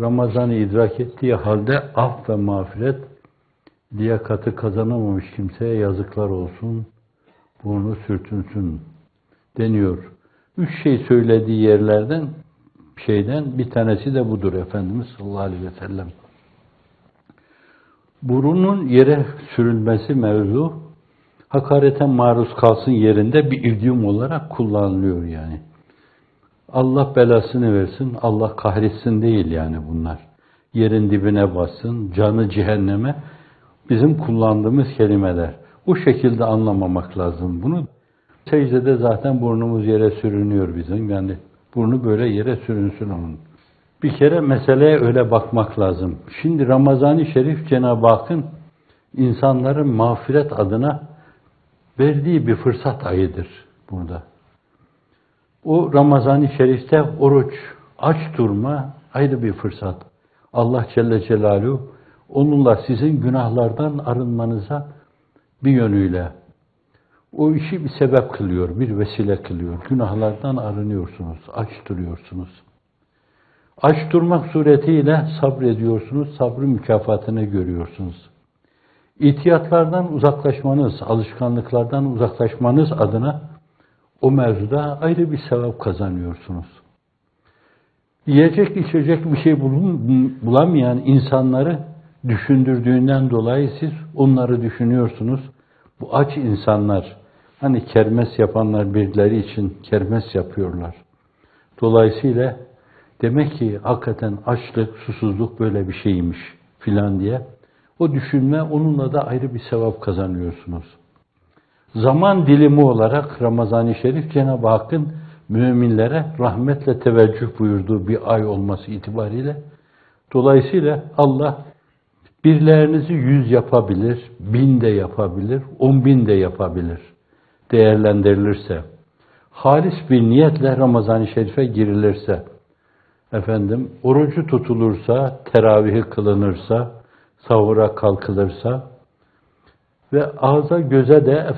Ramazan'ı idrak ettiği halde af ve mağfiret, liyakatı kazanamamış kimseye yazıklar olsun, burnu sürtünsün deniyor. 3 şey söylediği yerlerden bir tanesi de budur Efendimiz sallallahu aleyhi ve sellem. Burunun yere sürülmesi mevzu, hakarete maruz kalsın yerinde bir idiom olarak kullanılıyor yani. Allah belasını versin, Allah kahretsin değil yani bunlar. Yerin dibine bassın, canı cehenneme, bizim kullandığımız kelimeler. Bu şekilde anlamamak lazım bunu. Secdede zaten burnumuz yere sürünüyor bizim. Yani burnu böyle yere sürünsün onun. Bir kere meseleye öyle bakmak lazım. Şimdi Ramazan-ı Şerif Cenab-ı Hakk'ın insanların mağfiret adına verdiği bir fırsat ayıdır burada. O Ramazan-ı Şerif'te oruç, aç durma ayrı bir fırsat. Allah Celle Celaluhu onunla sizin günahlardan arınmanıza bir yönüyle o işi bir sebep kılıyor, bir vesile kılıyor. Günahlardan arınıyorsunuz, aç duruyorsunuz. Aç durmak suretiyle sabrediyorsunuz, sabrın mükafatını görüyorsunuz. İhtiyatlardan uzaklaşmanız, alışkanlıklardan uzaklaşmanız adına o mevzuda ayrı bir sevap kazanıyorsunuz. Yiyecek, içecek bir şey bulamayan insanları düşündürdüğünden dolayı siz onları düşünüyorsunuz. Bu aç insanlar, hani kermes yapanlar birileri için kermes yapıyorlar. Dolayısıyla demek ki hakikaten açlık, susuzluk böyle bir şeymiş filan diye o düşünme, onunla da ayrı bir sevap kazanıyorsunuz. Zaman dilimi olarak Ramazan-ı Şerif Cenab-ı Hakk'ın müminlere rahmetle teveccüh buyurduğu bir ay olması itibariyle dolayısıyla Allah birlerinizi 100 yapabilir, 1000 de yapabilir, 10.000 de yapabilir değerlendirilirse. Halis bir niyetle Ramazan-ı Şerif'e girilirse, orucu tutulursa, teravihi kılınırsa, sahura kalkılırsa ve ağza göze de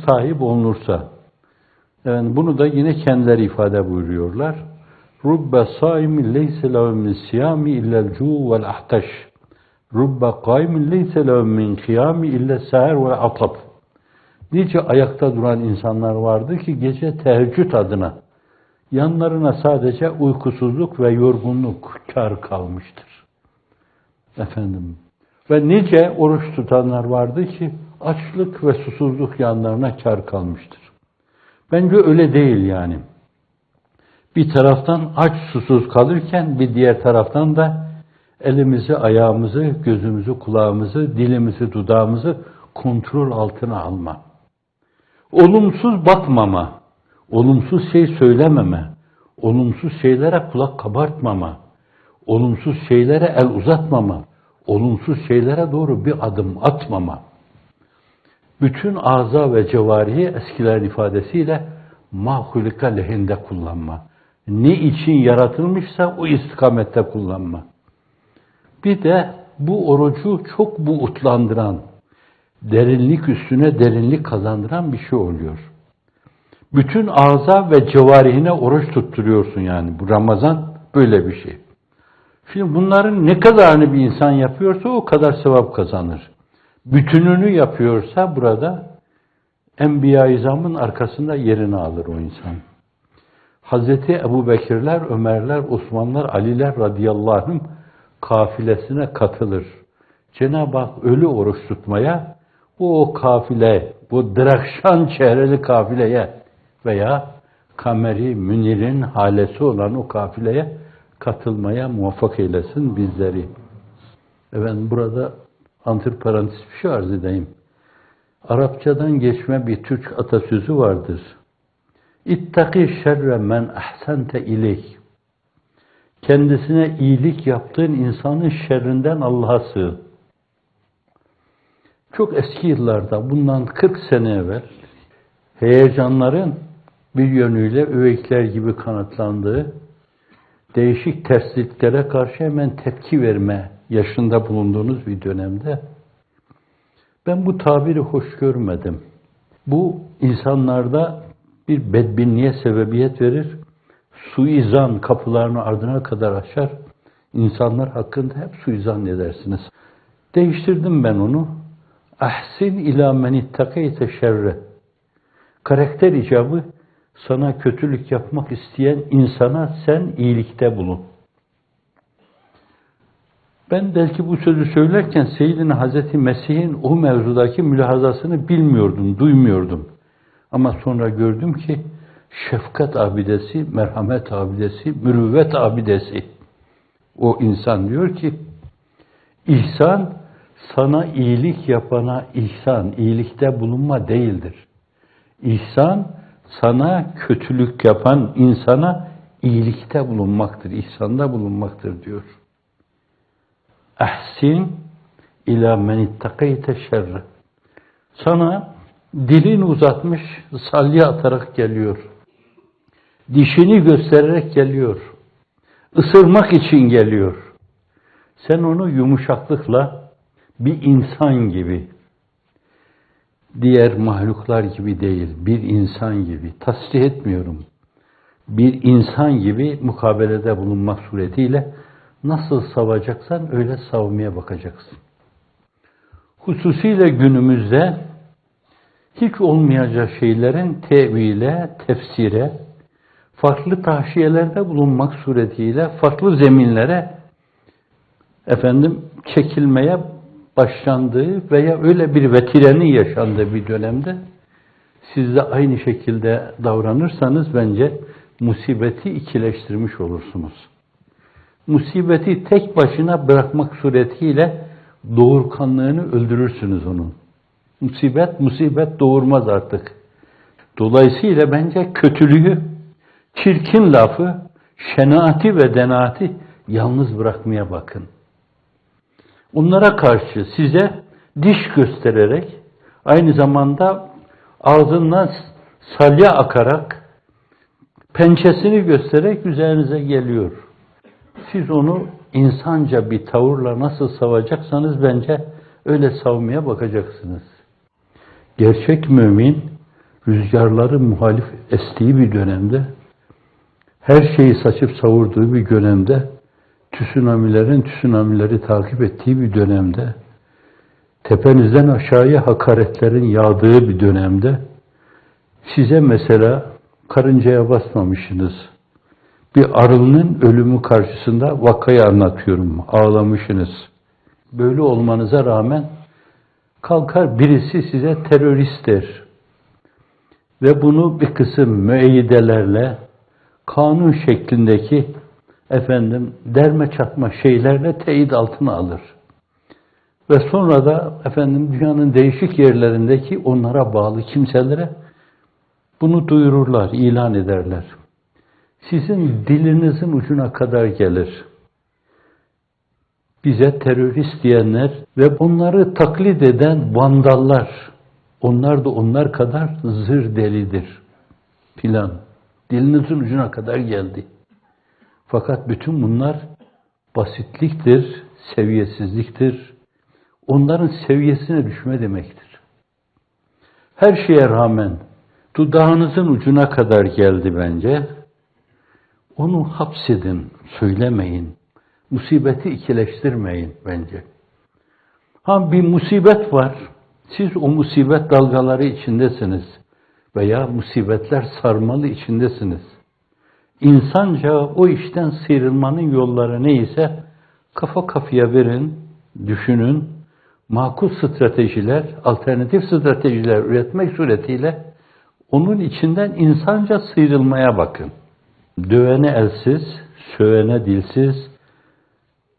sahip olunursa, bunu da yine kendileri ifade buyuruyorlar. Rubbe saimin leyse lehu min siyami illel cu vel ahtaş. Rubbe kaimin leyse lehu min kıyami ille seher vel atab. Nice ayakta duran insanlar vardı ki gece teheccüd adına yanlarına sadece uykusuzluk ve yorgunluk kar kalmıştır. Ve nice oruç tutanlar vardı ki açlık ve susuzluk yanlarına kar kalmıştır. Bence öyle değil yani. Bir taraftan aç susuz kalırken bir diğer taraftan da elimizi, ayağımızı, gözümüzü, kulağımızı, dilimizi, dudağımızı kontrol altına alma. Olumsuz bakmama, olumsuz şey söylememe, olumsuz şeylere kulak kabartmama, olumsuz şeylere el uzatmama, olumsuz şeylere doğru bir adım atmama. Bütün ağza ve cevarihi eskilerin ifadesiyle mahulika lehinde kullanma. Ne için yaratılmışsa o istikamette kullanma. Bir de bu orucu çok buğutlandıran, derinlik üstüne derinlik kazandıran bir şey oluyor. Bütün ağza ve cevarihine oruç tutturuyorsun yani. Bu Ramazan böyle bir şey. Şimdi bunların ne kadarını bir insan yapıyorsa o kadar sevap kazanır. Bütününü yapıyorsa burada Enbiya-i İzam'ın arkasında yerini alır o insan. Hazreti Ebubekirler, Ömerler, Osmanlar, Aliler radıyallahu anh kafilesine katılır. Cenab-ı Hak ölü oruç tutmaya, o kafile, bu Drakşan çehreli kafileye veya Kameri Münir'in halesi olan o kafileye katılmaya muvaffak eylesin bizleri. Burada antiparantez bir şey arz edeyim. Arapçadan geçme bir Türk atasözü vardır. İttaki şerre men ahsente ileyh. Kendisine iyilik yaptığın insanın şerrinden Allah'a sığın. Çok eski yıllarda, bundan 40 sene evvel, heyecanların bir yönüyle öğütler gibi kanıtlandığı, değişik tersliklere karşı hemen tepki verme yaşında bulunduğunuz bir dönemde, ben bu tabiri hoş görmedim. Bu insanlarda bir bedbinliğe sebebiyet verir, suizan kapılarını ardına kadar açar, İnsanlar hakkında hep suizan edersiniz. Değiştirdim ben onu. Ahsin ila men ittakeyte şerre. Karakter icabı, sana kötülük yapmak isteyen insana sen iyilikte bulun. Ben belki bu sözü söylerken Seyyidina Hazreti Mesih'in o mevzudaki mülahazasını bilmiyordum, duymuyordum. Ama sonra gördüm ki şefkat abidesi, merhamet abidesi, mürüvvet abidesi. O insan diyor ki, ihsan sana iyilik yapana ihsan, iyilikte bulunma değildir. İhsan sana kötülük yapan insana iyilikte bulunmaktır, ihsanda bulunmaktır diyor. Ahsin ila men ittakeyte şerre. Sana dilini uzatmış, salya atarak geliyor. Dişini göstererek geliyor. Isırmak için geliyor. Sen onu yumuşaklıkla bir insan gibi, diğer mahluklar gibi değil, bir insan gibi, tasdih etmiyorum. Bir insan gibi mukabelede bulunmak suretiyle nasıl savacaksan öyle savmaya bakacaksın. Hususiyle günümüzde hiç olmayacak şeylerin tevile, tefsire, farklı tahşiyelerde bulunmak suretiyle farklı zeminlere çekilmeye başlandığı veya öyle bir vetirenin yaşandığı bir dönemde siz de aynı şekilde davranırsanız bence musibeti ikileştirmiş olursunuz. Musibeti tek başına bırakmak suretiyle doğurkanlığını öldürürsünüz onun. Musibet doğurmaz artık. Dolayısıyla bence kötülüğü, çirkin lafı, şenaati ve denaati yalnız bırakmaya bakın. Onlara karşı size diş göstererek, aynı zamanda ağzından salya akarak, pençesini göstererek üzerinize geliyor. Siz onu insanca bir tavırla nasıl savacaksanız bence öyle savmaya bakacaksınız. Gerçek mümin, rüzgarları muhalif estiği bir dönemde, her şeyi saçıp savurduğu bir dönemde, tsunamileri takip ettiği bir dönemde, tepenizden aşağıya hakaretlerin yağdığı bir dönemde, size mesela karıncaya basmamışsınız. Bir arının ölümü karşısında vakayı anlatıyorum, ağlamışsınız. Böyle olmanıza rağmen kalkar birisi size terörist der. Ve bunu bir kısım müeyyidelerle, kanun şeklindeki derme çatma şeylerle teyit altına alır. Ve sonra da dünyanın değişik yerlerindeki onlara bağlı kimselere bunu duyururlar, ilan ederler. Sizin dilinizin ucuna kadar gelir. Bize terörist diyenler ve onları taklit eden vandallar, onlar da onlar kadar zır delidir filan. Dilinizin ucuna kadar geldi. Fakat bütün bunlar basitliktir, seviyesizliktir. Onların seviyesine düşme demektir. Her şeye rağmen dudağınızın ucuna kadar geldi bence. Onu hapsedin, söylemeyin. Musibeti ikileştirmeyin bence. Bir musibet var. Siz o musibet dalgaları içindesiniz. Veya musibetler sarmalı içindesiniz. İnsanca o işten sıyrılmanın yolları neyse kafa kafaya verin, düşünün. Makul stratejiler, alternatif stratejiler üretmek suretiyle onun içinden insanca sıyrılmaya bakın. Dövene elsiz, sövene dilsiz,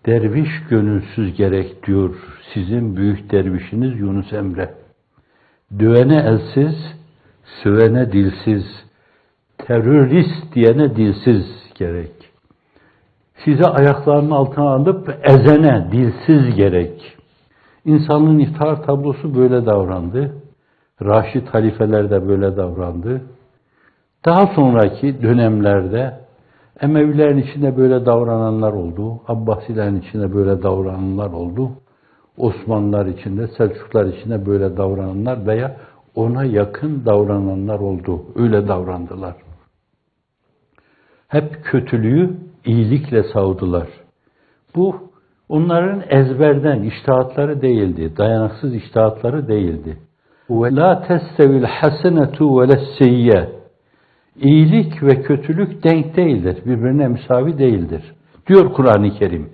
derviş gönülsüz gerek diyor sizin büyük dervişiniz Yunus Emre. Dövene elsiz, sövene dilsiz, terörist diyene dilsiz gerek. Size ayaklarının altına alıp ezene dilsiz gerek. İnsanlığın iftihar tablosu böyle davrandı. Raşid halifeler de böyle davrandı. Daha sonraki dönemlerde Emevilerin içinde böyle davrananlar oldu. Abbasilerin içinde böyle davrananlar oldu. Osmanlılar içinde, Selçuklular içinde böyle davrananlar veya ona yakın davrananlar oldu. Öyle davrandılar. Hep kötülüğü iyilikle savdular. Bu onların ezberden içtihatları değildi, dayanaksız içtihatları değildi. Ve la testevil hasenetu ve lessiyye. İyilik ve kötülük denk değildir, birbirine müsavi değildir. Diyor Kur'an-ı Kerim.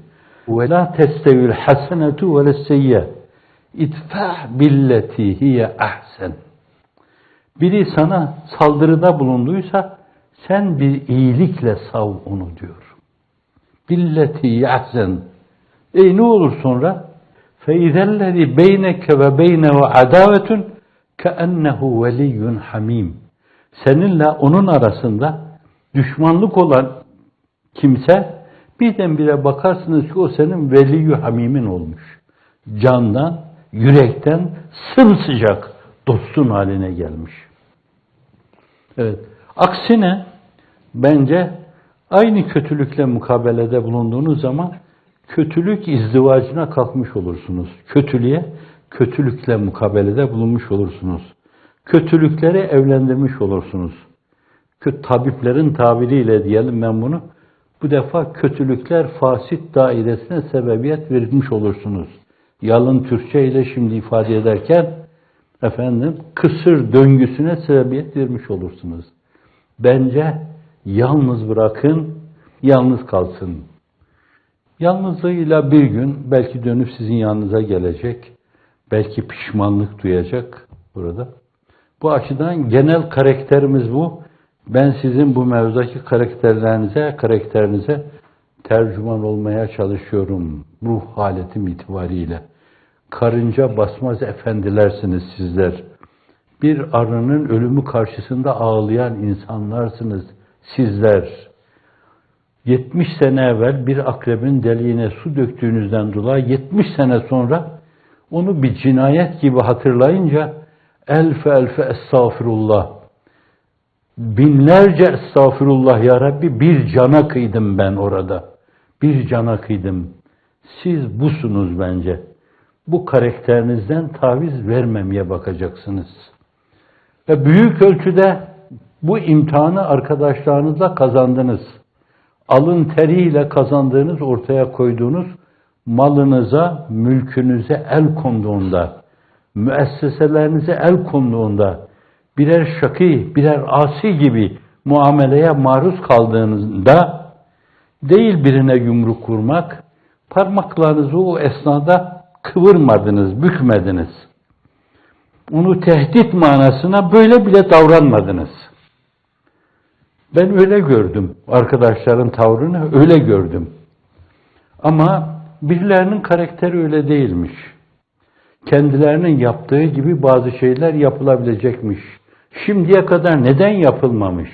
Ve la testevil hasenetu ve lessiyye. İdfa billeti hiye ahsen. Biri sana saldırıda bulunduysa sen bir iyilikle sav onu diyor. Billeti yahzen. Ne olur sonra? فَاِذَا beyneke ve beynehu adavetun كَأَنَّهُ veliyyun hamim. Seninle onun arasında düşmanlık olan kimse birdenbire bakarsınız ki o senin veliyyü hamimin olmuş. Candan, yürekten sımsıcak dostun haline gelmiş. Evet. Aksine bence aynı kötülükle mukabelede bulunduğunuz zaman kötülük izdivacına kalkmış olursunuz. Kötülüğe, kötülükle mukabelede bulunmuş olursunuz. Kötülükleri evlendirmiş olursunuz. Tabiplerin tabiriyle diyelim ben bunu. Bu defa kötülükler fasit dairesine sebebiyet verilmiş olursunuz. Yalın Türkçe ile şimdi ifade ederken kısır döngüsüne sebebiyet vermiş olursunuz. Bence yalnız bırakın, yalnız kalsın. Yalnızlığıyla bir gün belki dönüp sizin yanınıza gelecek, belki pişmanlık duyacak burada. Bu açıdan genel karakterimiz bu. Ben sizin bu mevzudaki karakterinize tercüman olmaya çalışıyorum ruh haletim itibariyle. Karınca basmaz efendilersiniz sizler. Bir arının ölümü karşısında ağlayan insanlarsınız sizler. 70 sene evvel bir akrebin deliğine su döktüğünüzden dolayı 70 sene sonra onu bir cinayet gibi hatırlayınca elfe estağfirullah, binlerce estağfirullah ya Rabbi, bir cana kıydım ben orada. Bir cana kıydım. Siz busunuz bence. Bu karakterinizden taviz vermemeye bakacaksınız. Ve büyük ölçüde bu imtihanı arkadaşlarınızla kazandınız. Alın teriyle kazandığınız, ortaya koyduğunuz malınıza, mülkünüze el konduğunda, müesseselerinize el konduğunda, birer şakî, birer asi gibi muameleye maruz kaldığınızda, değil birine yumruk vurmak, parmaklarınızı o esnada kıvırmadınız, bükmediniz. Onu tehdit manasına böyle bile davranmadınız. Ben öyle gördüm. Arkadaşların tavrını öyle gördüm. Ama birilerinin karakteri öyle değilmiş. Kendilerinin yaptığı gibi bazı şeyler yapılabilecekmiş. Şimdiye kadar neden yapılmamış?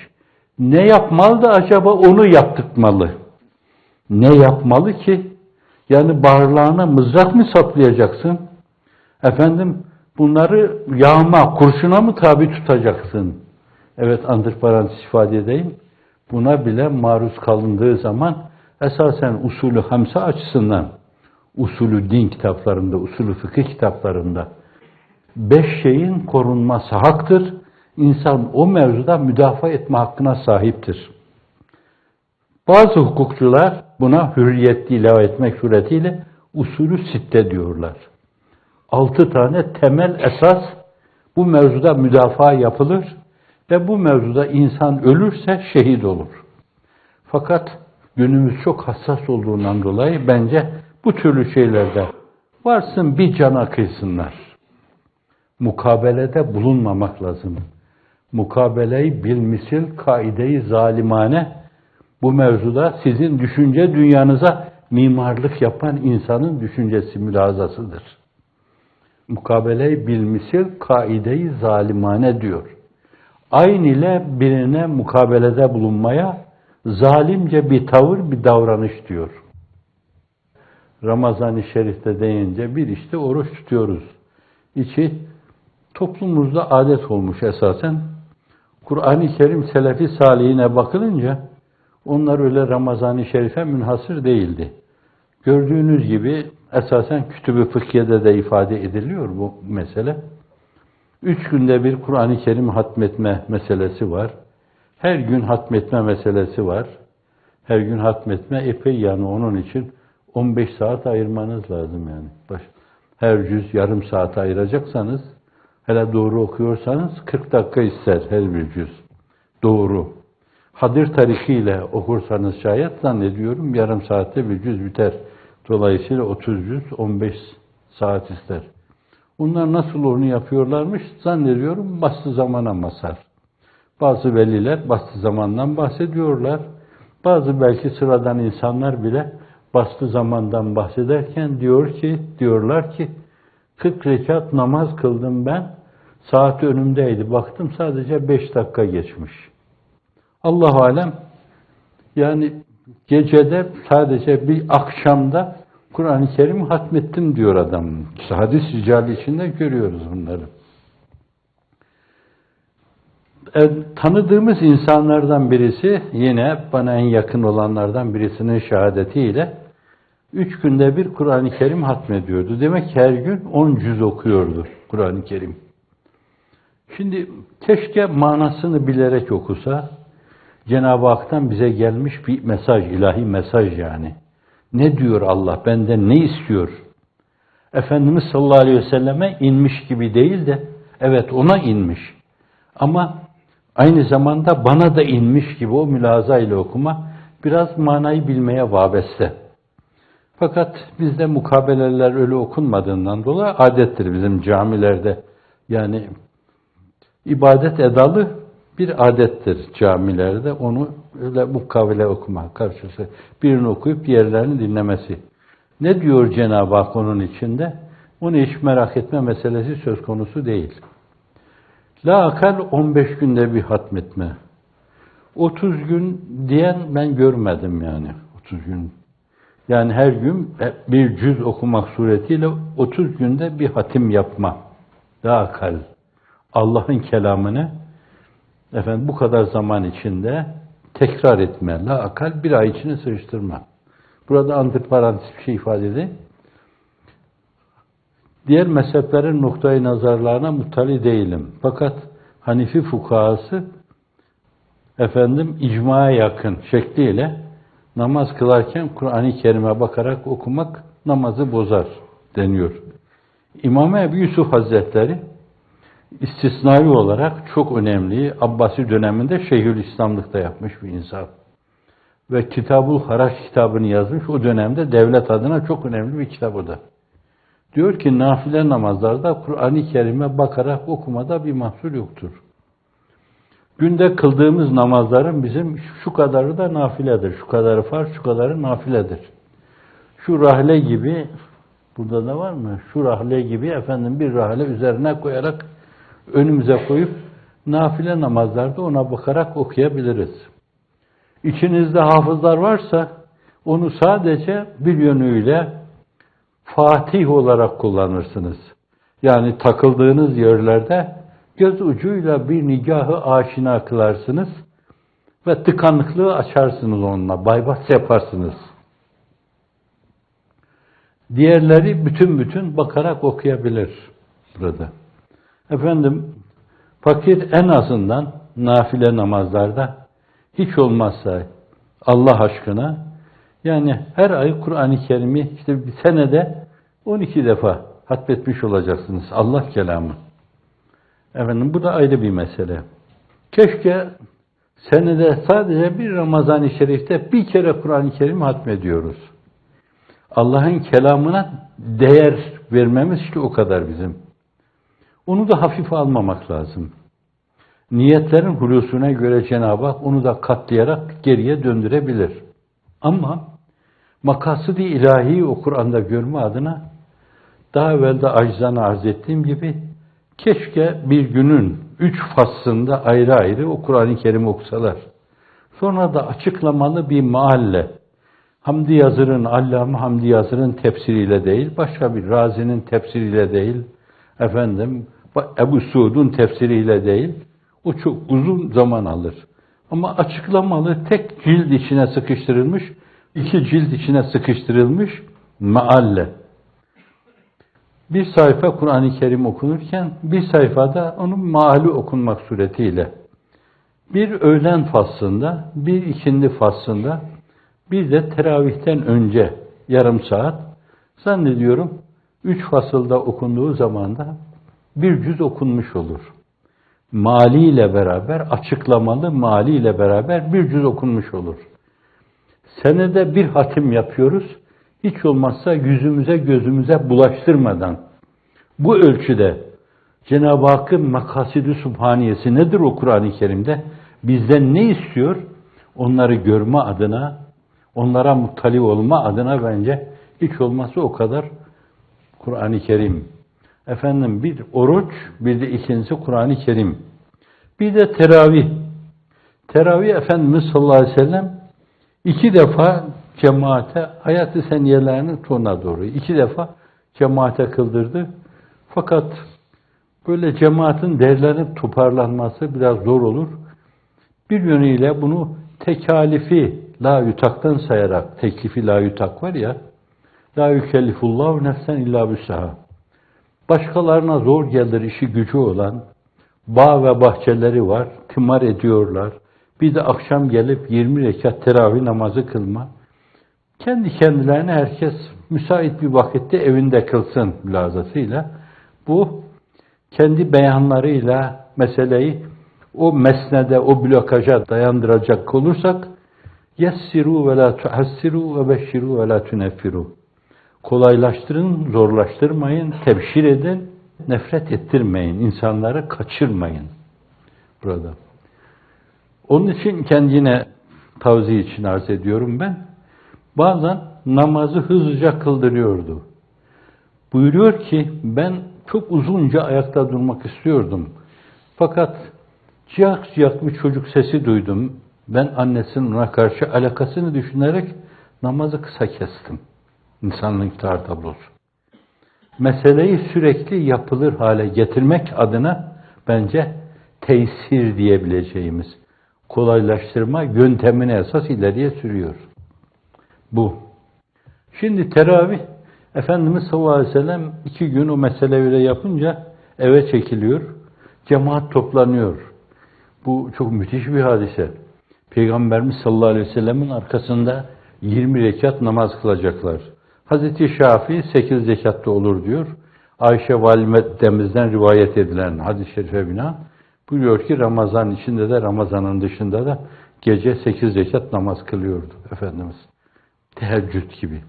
Ne yapmalı da acaba onu yaptırtmalı? Ne yapmalı ki? Yani bağırlarına mızrak mı saplayacaksın? Bunları yağma, kurşuna mı tabi tutacaksın? Evet, antiparantez ifade edeyim. Buna bile maruz kalındığı zaman esasen usulü hamse açısından, usulü din kitaplarında, usulü fıkıh kitaplarında 5 şeyin korunması haktır. İnsan o mevzuda müdafaa etme hakkına sahiptir. Bazı hukukçular buna hürriyetli ilave etmek suretiyle usulü sitte diyorlar. 6 tane temel esas bu mevzuda müdafaa yapılır ve bu mevzuda insan ölürse şehit olur. Fakat günümüz çok hassas olduğundan dolayı bence bu türlü şeylerde varsın bir cana kıysınlar. Mukabelede bulunmamak lazım. Mukabeleyi bilmisil kaide-i zalimane bu mevzuda sizin düşünce dünyanıza mimarlık yapan insanın düşüncesi mülazasıdır. Mukabele-i bilmisil kaide-i zalimane diyor. Aynı ile birine mukabelede bulunmaya zalimce bir tavır, bir davranış diyor. Ramazan-ı Şerif'te deyince bir işte oruç tutuyoruz. İçi toplumumuzda adet olmuş esasen. Kur'an-ı Kerim Selefi Salihine bakılınca onlar öyle Ramazan-ı Şerif'e münhasır değildi. Gördüğünüz gibi esasen Kütüb-ü Fıkhiye'de de ifade ediliyor bu mesele. 3 günde bir Kur'an-ı Kerim hatmetme meselesi var. Her gün hatmetme meselesi var. Her gün hatmetme epey, yani onun için 15 saat ayırmanız lazım yani. Her cüz yarım saat ayıracaksanız, hele doğru okuyorsanız 40 dakika ister her bir cüz. Doğru. Hadir tarikiyle okursanız şayet zannediyorum yarım saatte bir cüz biter. Dolayısıyla 30 cüz 15 saat ister. Bunlar nasıl onu yapıyorlarmış? Zannediyorum bastı zamana masar. Bazı veliler bastı zamandan bahsediyorlar. Bazı belki sıradan insanlar bile bastı zamandan bahsederken diyorlar ki 40 rekat namaz kıldım ben. Saat önümdeydi. Baktım sadece 5 dakika geçmiş. Allah alem yani gecede sadece bir akşamda Kur'an-ı Kerim'i hatmettim diyor adam. İşte hadis ricali içinde görüyoruz bunları. Tanıdığımız insanlardan birisi, yine bana en yakın olanlardan birisinin şehadetiyle 3 günde bir Kur'an-ı Kerim hatmediyordu. Demek ki her gün 10 cüz okuyordu Kur'an-ı Kerim. Şimdi keşke manasını bilerek okusa, Cenab-ı Hak'tan bize gelmiş bir mesaj, ilahi mesaj yani. Ne diyor Allah, benden ne istiyor? Efendimiz sallallahu aleyhi ve selleme inmiş gibi değil de, evet ona inmiş. Ama aynı zamanda bana da inmiş gibi o mülahaza ile okuma, biraz manayı bilmeye vabeste. Fakat bizde mukabeleler öyle okunmadığından dolayı adettir bizim camilerde. Yani ibadet edalı bir adettir camilerde. Onu öyle mukabele okuma karşısı. Birini okuyup diğerlerini dinlemesi. Ne diyor Cenab-ı Hak onun içinde? Onu hiç merak etme meselesi söz konusu değil. La akal 15 günde bir hatmetme. 30 gün diyen ben görmedim yani. 30 gün. Yani her gün bir cüz okumak suretiyle 30 günde bir hatim yapma. La akal. Allah'ın kelamını bu kadar zaman içinde tekrar etme. La akal bir ay içine sıkıştırma. Burada antiparantez bir şey ifade edeyim. Diğer mezheplerin noktayı nazarlarına muttali değilim. Fakat Hanifi fukahası icmaya yakın şekliyle namaz kılarken Kur'an-ı Kerim'e bakarak okumak namazı bozar deniyor. İmam Ebu Yusuf Hazretleri istisnai olarak çok önemli, Abbasi döneminde Şeyhülislamlıkta yapmış bir insan. Ve Kitab-ül Haraç kitabını yazmış, o dönemde devlet adına çok önemli bir kitap o da. Diyor ki nafile namazlarda Kur'an-ı Kerim'e bakarak okumada bir mahsur yoktur. Günde kıldığımız namazların bizim şu kadarı da nafiledir. Şu kadarı farz, şu kadarı nafiledir. Şu rahle gibi, burada da var mı? Şu rahle gibi bir rahle üzerine koyarak önümüze koyup nafile namazlarda ona bakarak okuyabiliriz. İçinizde hafızlar varsa onu sadece bir yönüyle Fatih olarak kullanırsınız. Yani takıldığınız yerlerde göz ucuyla bir nigahı aşina kılarsınız ve tıkanıklığı açarsınız onunla, bypass yaparsınız. Diğerleri bütün bakarak okuyabilir burada. Fakir en azından nafile namazlarda hiç olmazsa Allah aşkına yani her ay Kur'an-ı Kerim'i bir senede 12 defa hatmetmiş olacaksınız. Allah kelamı. Bu da ayrı bir mesele. Keşke senede sadece bir Ramazan-ı Şerif'te bir kere Kur'an-ı Kerim'i hatmediyoruz. Allah'ın kelamına değer vermemiz işte o kadar bizim. Onu da hafife almamak lazım. Niyetlerin hulusuna göre Cenab-ı Hak onu da katlayarak geriye döndürebilir. Ama makasıd-ı ilahiyi o Kur'an'da görme adına daha evvel de acizane arz ettiğim gibi keşke bir günün 3 faslında ayrı ayrı o Kur'an-ı Kerim okusalar. Sonra da açıklamalı bir mealle Hamdi Yazır'ın, Allame Hamdi Yazır'ın tefsiriyle değil, başka bir Razi'nin tefsiriyle değil, Ebu Suud'un tefsiriyle değil, o çok uzun zaman alır. Ama açıklamalı tek cilt içine sıkıştırılmış, 2 cilt içine sıkıştırılmış mealle. Bir sayfa Kur'an-ı Kerim okunurken bir sayfada onun meali okunmak suretiyle bir öğlen faslında, bir ikindi faslında, bir de teravihten önce yarım saat. Zannediyorum 3 fasılda okunduğu zaman da bir cüz okunmuş olur. Maliyle beraber, açıklamalı maliyle beraber bir cüz okunmuş olur. Senede bir hatim yapıyoruz. Hiç olmazsa yüzümüze gözümüze bulaştırmadan. Bu ölçüde Cenab-ı Hakk'ın makasidi subhaniyesi nedir o Kur'an-ı Kerim'de? Bizden ne istiyor? Onları görme adına, onlara muttali olma adına bence hiç olmazsa o kadar Kur'an-ı Kerim. Efendim bir oruç, bir de ikincisi Kur'an-ı Kerim. Bir de teravih. Teravih Efendimiz sallallahu aleyhi ve sellem 2 defa cemaate, hayat-ı seniyelerinin sonuna doğru 2 defa cemaate kıldırdı. Fakat böyle cemaatin derlenip toparlanması biraz zor olur. Bir yönüyle bunu tekalifi la yutaktan sayarak, teklifi la yutak var ya, la yükellifullahu nefsen illa büsaha. Başkalarına zor gelir işi gücü olan, bağ ve bahçeleri var, tımar ediyorlar. Bir de akşam gelip 20 rekat teravih namazı kılma. Kendi kendilerine herkes müsait bir vakitte evinde kılsın mülazasıyla. Bu kendi beyanlarıyla meseleyi o mesnede, o blokaja dayandıracak olursak yessiru ve la tuhassiru ve beşşiru ve la tuneffiru. Kolaylaştırın, zorlaştırmayın, tebşir edin, nefret ettirmeyin, insanları kaçırmayın burada. Onun için kendine tavsiye için arz ediyorum ben. Bazen namazı hızlıca kıldırıyordu. Buyuruyor ki ben çok uzunca ayakta durmak istiyordum. Fakat ciyak ciyak bir çocuk sesi duydum. Ben annesinin ona karşı alakasını düşünerek namazı kısa kestim. İnsanlığın iftihar tablosu. Meseleyi sürekli yapılır hale getirmek adına bence tesir diyebileceğimiz kolaylaştırma yöntemini esas ileriye sürüyor. Bu. Şimdi teravih, Efendimiz sallallahu aleyhi ve sellem 2 gün o mesele öyle yapınca eve çekiliyor. Cemaat toplanıyor. Bu çok müthiş bir hadise. Peygamberimiz sallallahu aleyhi ve sellemin arkasında 20 rekat namaz kılacaklar. Hazreti Şafii 8 rekatta olur diyor. Ayşe validemizden rivayet edilen hadis-i şerife binaen buyuruyor ki Ramazan içinde de Ramazan'ın dışında da gece 8 rekat namaz kılıyordu Efendimiz. Teheccüd gibi.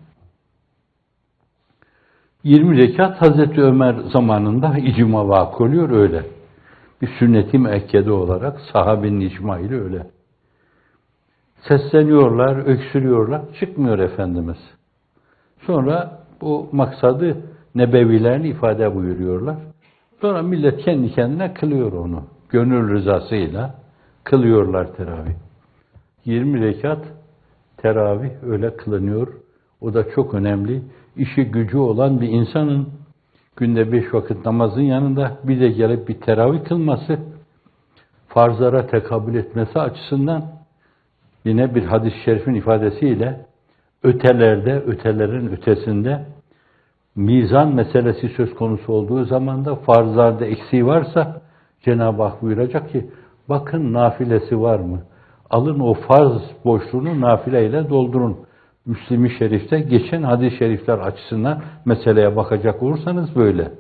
20 rekat Hazreti Ömer zamanında icma vakı oluyor öyle. Bir sünnet-i müekkede olarak sahabenin icma ile öyle. Sesleniyorlar, öksürüyorlar, çıkmıyor Efendimiz. Sonra bu maksadı nebevilerini ifade buyuruyorlar. Sonra millet kendi kendine kılıyor onu. Gönül rızasıyla kılıyorlar teravih. 20 rekat teravih öyle kılınıyor. O da çok önemli. İşi gücü olan bir insanın günde 5 vakit namazın yanında bir de gelip bir teravih kılması, farzlara tekabül etmesi açısından yine bir hadis-i şerifin ifadesiyle ötelerde, ötelerin ötesinde mizan meselesi söz konusu olduğu zaman da farzlarda eksiği varsa Cenab-ı Hak buyuracak ki bakın nafilesi var mı? Alın o farz boşluğunu nafileyle doldurun. Müslim-i Şerif'te geçen hadis-i şerifler açısından meseleye bakacak olursanız böyle.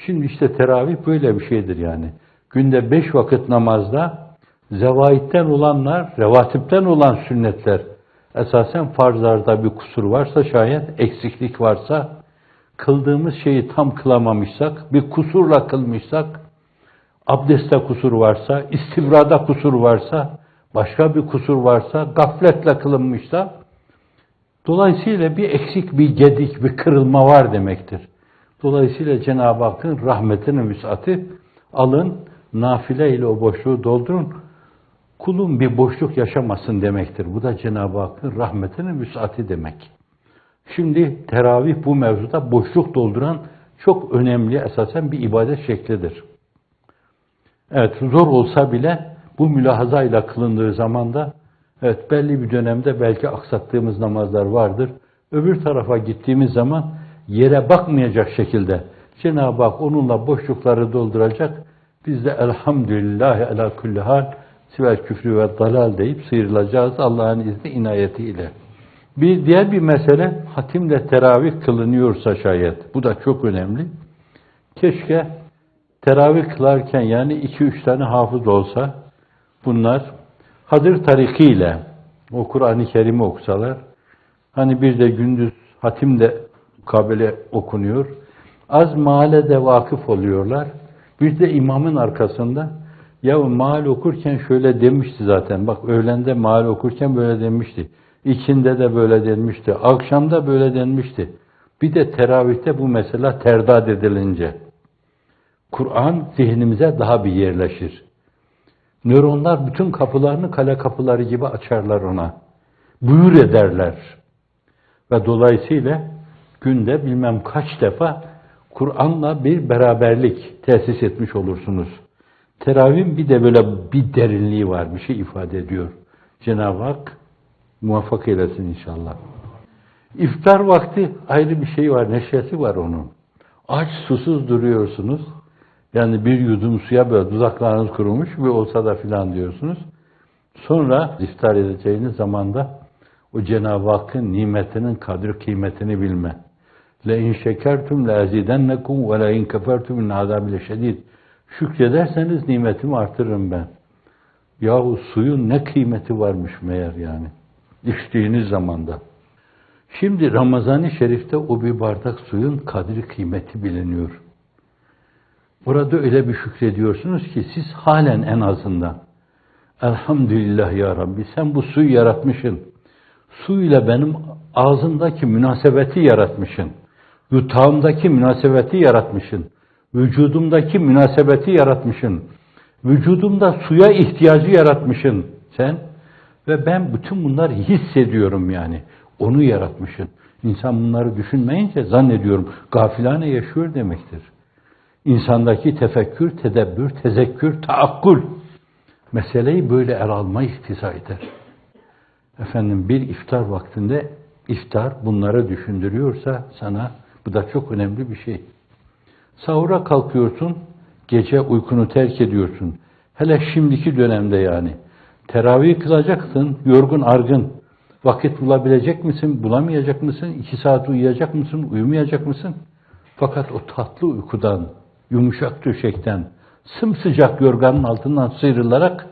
Şimdi işte teravih böyle bir şeydir yani. Günde 5 vakit namazda zevaitten olanlar, revatipten olan sünnetler, esasen farzlarda bir kusur varsa şayet, eksiklik varsa, kıldığımız şeyi tam kılamamışsak, bir kusurla kılmışsak, abdestte kusur varsa, istibrada kusur varsa, başka bir kusur varsa, gafletle kılınmışsa, dolayısıyla bir eksik, bir gedik, bir kırılma var demektir. Dolayısıyla Cenab-ı Hakk'ın rahmetinin vüs'atı, alın, nafile ile o boşluğu doldurun, kulun bir boşluk yaşamasın demektir. Bu da Cenab-ı Hakk'ın rahmetinin vüs'atı demek. Şimdi teravih bu mevzuda boşluk dolduran çok önemli esasen bir ibadet şeklidir. Evet, zor olsa bile bu mülahazayla kılındığı zaman da evet belli bir dönemde belki aksattığımız namazlar vardır. Öbür tarafa gittiğimiz zaman yere bakmayacak şekilde Cenab-ı Hak onunla boşlukları dolduracak. Biz de elhamdülillahi ala kulli hal sivel küfrü ve dalal deyip sıyrılacağız Allah'ın izni inayetiyle. Diğer bir mesele, hatimle teravih kılınıyorsa şayet, bu da çok önemli. Keşke teravih kılarken yani 2-3 tane hafız olsa, bunlar Hadır tarikiyle o Kur'an-ı Kerim'i okusalar, hani bir de gündüz hatim de mukabele okunuyor, az mahallede vakıf oluyorlar, bir de imamın arkasında, ya mahal okurken şöyle demişti zaten, bak öğlende mahal okurken böyle demişti, İkindi de böyle denmişti, akşamda böyle denmişti. Bir de teravihte bu mesela terdad edilince, Kur'an zihnimize daha bir yerleşir. Nöronlar bütün kapılarını kale kapıları gibi açarlar ona. Buyur ederler. Ve dolayısıyla günde bilmem kaç defa Kur'an'la bir beraberlik tesis etmiş olursunuz. Teravih bir de böyle bir derinliği var, bir şey ifade ediyor. Cenab-ı Hak muvaffak eylesin inşallah. İftar vakti ayrı bir şey var, neşesi var onun. Aç susuz duruyorsunuz. Yani bir yudum suya böyle dudaklarınız kurumuş ve olsa da filan diyorsunuz. Sonra iftar edeceğiniz zamanda o Cenab-ı Hakk'ın nimetinin kadri kıymetini bilme. لَاِنْ شَكَرْتُمْ لَاَزِيدَنَّكُمْ وَلَاِنْ كَفَرْتُمْ اِنْ عَذَابِ لَشَد۪يدٍ Şükrederseniz nimetimi artırırım ben. Yahu suyun ne kıymeti varmış meğer yani. İçtiğiniz zamanda. Şimdi Ramazan-ı Şerif'te o bir bardak suyun kadri kıymeti biliniyor. Orada öyle bir şükrediyorsunuz ki siz halen en azından Elhamdülillah ya Rabbi sen bu suyu yaratmışsın. Suyla benim ağzımdaki münasebeti yaratmışsın. Yutağımdaki münasebeti yaratmışsın. Vücudumdaki münasebeti yaratmışsın. Vücudumda suya ihtiyacı yaratmışsın sen. Ve ben bütün bunları hissediyorum yani. Onu yaratmışsın. İnsan bunları düşünmeyince zannediyorum gafilane yaşıyor demektir. İnsandaki tefekkür, tedebbür, tezekkür, taakkul meseleyi böyle ele alma iktiza eder. Efendim bir iftar vaktinde iftar bunları düşündürüyorsa sana bu da çok önemli bir şey. Sahura kalkıyorsun, gece uykunu terk ediyorsun. Hele şimdiki dönemde yani. Teravih kılacaksın, yorgun argın. Vakit bulabilecek misin, bulamayacak mısın? 2 saat uyuyacak mısın, uyumayacak mısın? Fakat o tatlı uykudan, yumuşak döşekten, sımsıcak yorganın altından sıyrılarak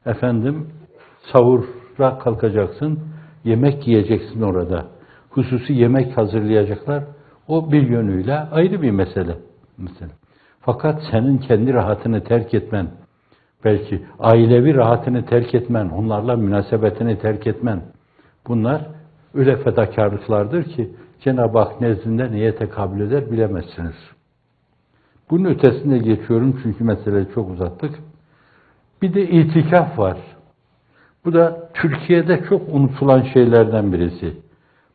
efendim sahura kalkacaksın, yemek yiyeceksin orada. Hususi yemek hazırlayacaklar. O bir yönüyle ayrı bir mesele. Fakat senin kendi rahatını terk etmen, belki ailevi rahatını terk etmen, onlarla münasebetini terk etmen, bunlar öyle fedakarlıklardır ki Cenab-ı Hak nezdinde neye tekabül eder bilemezsiniz. Bunun ötesine geçiyorum çünkü meseleyi çok uzattık. Bir de itikaf var. Bu da Türkiye'de çok unutulan şeylerden birisi.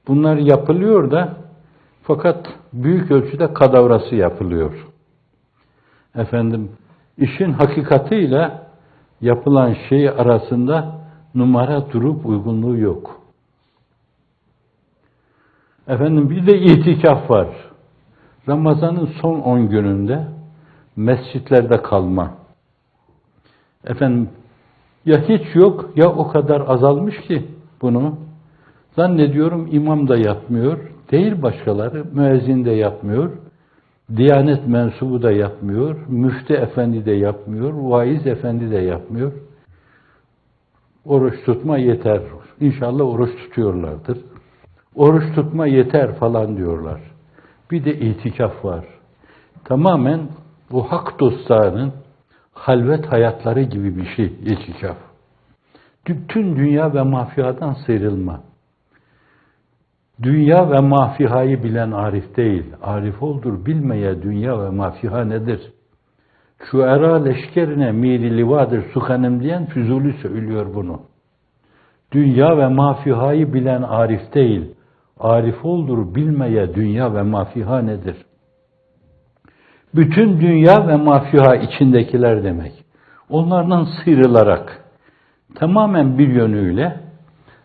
Bunlar yapılıyor da fakat büyük ölçüde kadavrası yapılıyor. Efendim, işin hakikatiyle yapılan şey arasında numara durup uygunluğu yok. Efendim bir de itikaf var. Ramazan'ın son 10 gününde mescitlerde kalma. Efendim ya hiç yok ya o kadar azalmış ki bunu. Zannediyorum imam da yapmıyor. Değil başkaları. Müezzin de yapmıyor. Diyanet mensubu da yapmıyor. Müftü efendi de yapmıyor. Vaiz efendi de yapmıyor. Oruç tutma yeter. İnşallah oruç tutuyorlardır. Oruç tutma yeter falan diyorlar. Bir de itikaf var. Tamamen bu hak dostlarının halvet hayatları gibi bir şey itikaf. Bütün dünya ve mafihadan sıyrılma. Dünya ve mafihayı bilen arif değil. Arif oldur bilmeye dünya ve mafiha nedir? Şuara leşkerine miri livadır sukanem diyen Füzuli söylüyor bunu. Dünya ve mafihayı bilen arif değil. Arif oldur bilmeye dünya ve mafiha nedir? Bütün dünya ve mafiha içindekiler demek. Onlardan sıyrılarak tamamen bir yönüyle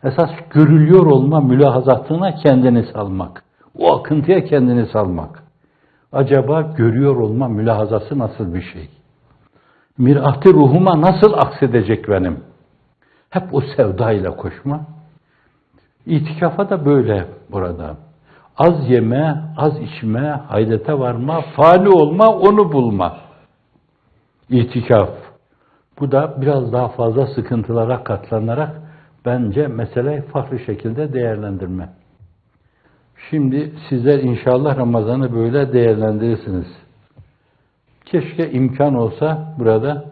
esas görülüyor olma mülahazatına kendini salmak. O akıntıya kendini salmak. Acaba görüyor olma mülahazası nasıl bir şey? Mirat-ı ruhuma nasıl aksedecek benim? Hep o sevdayla koşma. İtikafa da böyle burada. Az yeme, az içme, haydete varma, fani olma, onu bulma. İtikaf. Bu da biraz daha fazla sıkıntılara katlanarak bence meseleyi farklı şekilde değerlendirme. Şimdi sizler inşallah Ramazan'ı böyle değerlendirirsiniz. Keşke imkan olsa burada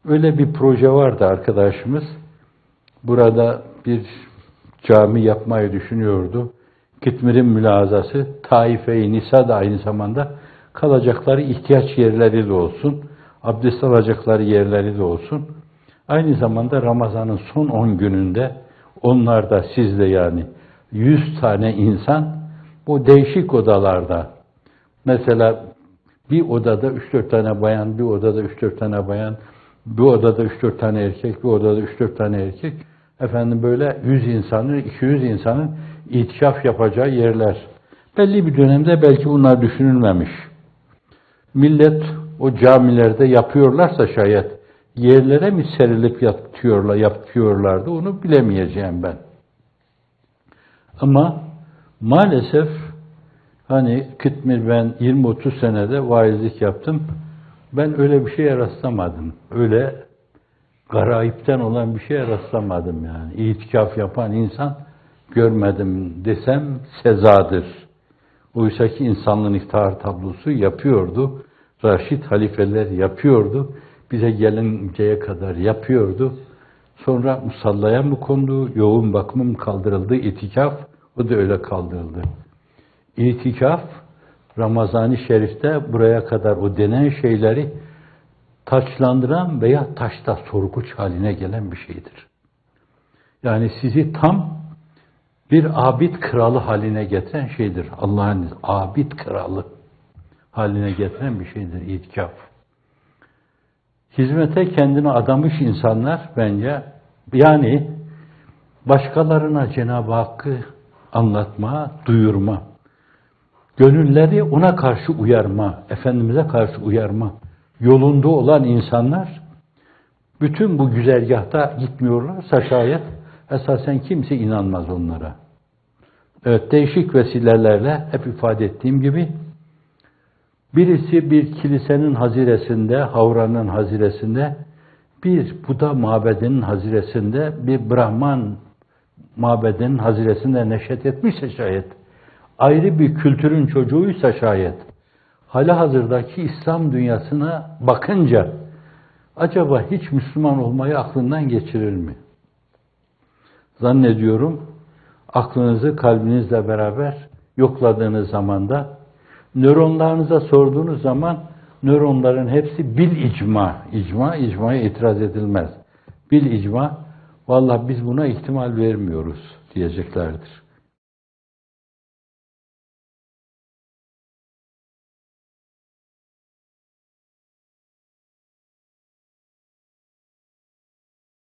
öyle bir proje vardı arkadaşımız. Burada bir cami yapmayı düşünüyordu. Kıtmir'in mülazası, Taife-i Nisa da aynı zamanda kalacakları ihtiyaç yerleri de olsun, abdest alacakları yerleri de olsun. Aynı zamanda Ramazan'ın son 10 gününde onlar da siz de yani 100 tane insan bu değişik odalarda mesela bir odada 3-4 tane bayan, bir odada 3-4 tane bayan, bir odada 3-4 tane erkek, bir odada 3-4 tane erkek. Efendim böyle 100 insanın, 200 insanın itikaf yapacağı yerler. Belli bir dönemde belki bunlar düşünülmemiş. Millet o camilerde yapıyorlarsa şayet yerlere mi serilip yapıyorlardı onu bilemeyeceğim ben. Ama maalesef hani Kıtmir ben 20-30 senede vaizlik yaptım. Ben öyle bir şeye rastlamadım. Öyle garayipten olan bir şeye rastlamadım yani. İtikaf yapan insan görmedim desem sezadır. Oysa ki insanlığın iftihar tablosu yapıyordu. Raşid halifeler yapıyordu. Bize gelinceye kadar yapıyordu. Sonra musallaya mı kondu, yoğun bakıma mı kaldırıldı, itikaf, o da öyle kaldırıldı. İtikaf, Ramazan-ı Şerif'te buraya kadar o denen şeyleri taçlandıran veya taşta sorguç haline gelen bir şeydir. Yani sizi tam bir abid kralı haline getiren şeydir. Allah'ın abid kralı haline getiren bir şeydir itikaf. Hizmete kendini adamış insanlar bence yani başkalarına Cenab-ı Hakk'ı anlatma, duyurma, gönülleri ona karşı uyarma, Efendimiz'e karşı uyarma yolunda olan insanlar bütün bu güzergahta gitmiyorlarsa şayet esasen kimse inanmaz onlara. Evet, değişik vesilelerle hep ifade ettiğim gibi birisi bir kilisenin haziresinde, Havranın haziresinde, bir Buda mabedinin haziresinde, bir Brahman mabedinin haziresinde neşet etmişse şayet, ayrı bir kültürün çocuğuysa şayet, halihazırdaki İslam dünyasına bakınca acaba hiç Müslüman olmayı aklından geçirir mi? Zannediyorum aklınızı kalbinizle beraber yokladığınız zamanda, nöronlarınıza sorduğunuz zaman nöronların hepsi bil icma. İcmaya itiraz edilmez. Bil icma, vallahi biz buna ihtimal vermiyoruz diyeceklerdir.